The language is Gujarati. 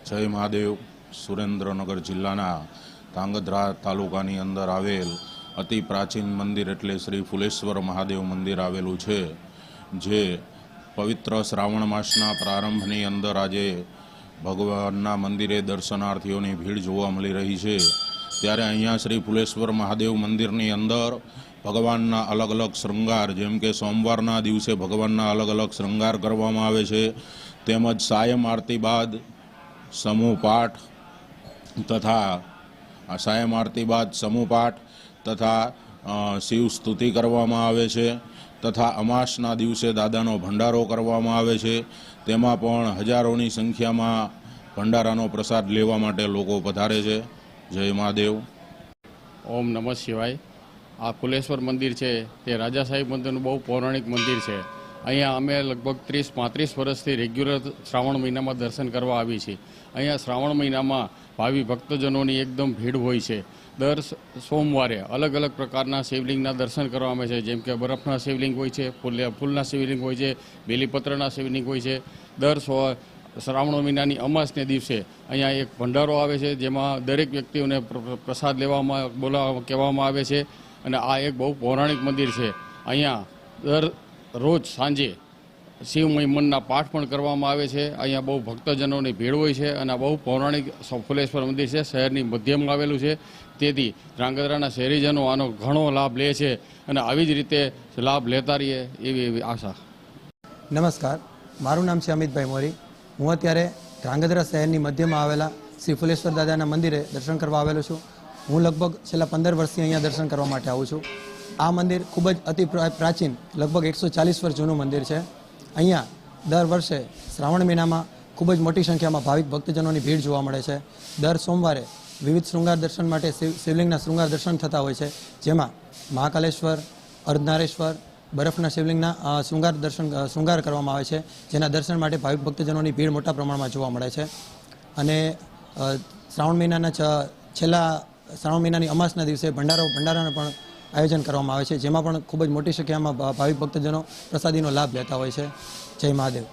જય મહાદેવ. સુરેન્દ્રનગર જિલ્લાના ધાંગધ્રા તાલુકાની અંદર આવેલ અતિ પ્રાચીન મંદિર એટલે શ્રી ફુલેશ્વર મહાદેવ મંદિર આવેલું છે, જે પવિત્ર શ્રાવણ માસના પ્રારંભની અંદર આજે ભગવાનના મંદિરે દર્શનાર્થીઓની ભીડ જોવા મળી રહી છે. ત્યારે અહીંયા શ્રી ફુલેશ્વર મહાદેવ મંદિરની અંદર ભગવાનના અલગ અલગ શૃંગાર, જેમ કે સોમવારના દિવસે ભગવાનના અલગ અલગ શૃંગાર કરવામાં આવે છે, તેમજ સાયમ આરતી બાદ સમૂહ પાઠ તથા શિવ સ્તુતિ કરવામાં આવે છે, તથા અમાસના દિવસે દાદાનો ભંડારો કરવામાં આવે છે. તેમાં પણ હજારોની સંખ્યામાં ભંડારાનો પ્રસાદ લેવા માટે લોકો પધારે છે. જય મહાદેવ. ઓમ નમઃ શિવાય. આ ફુલેશ્વર મંદિર છે તે રાજા સાહેબ મંદિરનું બહુ પૌરાણિક મંદિર છે. અહીંયા અમે લગભગ 30-35 વર્ષથી રેગ્યુલર શ્રાવણ મહિનામાં દર્શન કરવા આવી છીએ. અહીંયા શ્રાવણ મહિનામાં ભાવિ ભક્તજનોની એકદમ ભીડ હોય છે. દર સોમવારે અલગ અલગ પ્રકારના શિવલિંગના દર્શન કરવામાં આવે છે, જેમ કે બરફના શિવલિંગ હોય છે, ફૂલના શિવલિંગ હોય છે, બેલીપત્રના શિવલિંગ હોય છે. દર શ્રાવણ મહિનાની અમાસને દિવસે અહીંયા એક ભંડારો આવે છે, જેમાં દરેક વ્યક્તિઓને પ્રસાદ કહેવામાં આવે છે. અને આ એક બહુ પૌરાણિક મંદિર છે. અહીંયા દર રોજ સાંજે શિવમય મનના પાઠ પણ કરવામાં આવે છે. અહીંયા બહુ ભક્તજનોની ભીડ હોય છે અને બહુ પૌરાણિક ફુલેશ્વર મંદિર છે. શહેરની મધ્યમાં આવેલું છે, તેથી ધ્રાંગધ્રાના શહેરીજનો આનો ઘણો લાભ લે છે અને આવી જ રીતે લાભ લેતા રહીએ એવી આશા. નમસ્કાર, મારું નામ છે અમિતભાઈ મોરી. હું અત્યારે ધ્રાંગધ્રા શહેરની મધ્યમાં આવેલા શ્રી ફુલેશ્વર દાદાના મંદિરે દર્શન કરવા આવેલો છું. હું લગભગ છેલ્લા 15 વર્ષથી અહીંયા દર્શન કરવા માટે આવું છું. આ મંદિર ખૂબ જ અતિ પ્રાચીન, લગભગ 140 વર્ષ જૂનું મંદિર છે. અહીંયા દર વર્ષે શ્રાવણ મહિનામાં ખૂબ જ મોટી સંખ્યામાં ભાવિક ભક્તજનોની ભીડ જોવા મળે છે. દર સોમવારે વિવિધ શૃંગાર દર્શન માટે શિવલિંગના શૃંગાર દર્શન થતા હોય છે, જેમાં મહાકાલેશ્વર, અર્ધનારેશ્વર, બરફના શિવલિંગના શૃંગાર કરવામાં આવે છે, જેના દર્શન માટે ભાવિક ભક્તજનોની ભીડ મોટા પ્રમાણમાં જોવા મળે છે. અને શ્રાવણ મહિનાની અમાસના દિવસે ભંડારાનું પણ આયોજન કરવામાં આવે છે, જેમાં પણ ખૂબ જ મોટી સંખ્યામાં ભાવિક ભક્તજનો પ્રસાદીનો લાભ લેતા હોય છે. જય મહાદેવ.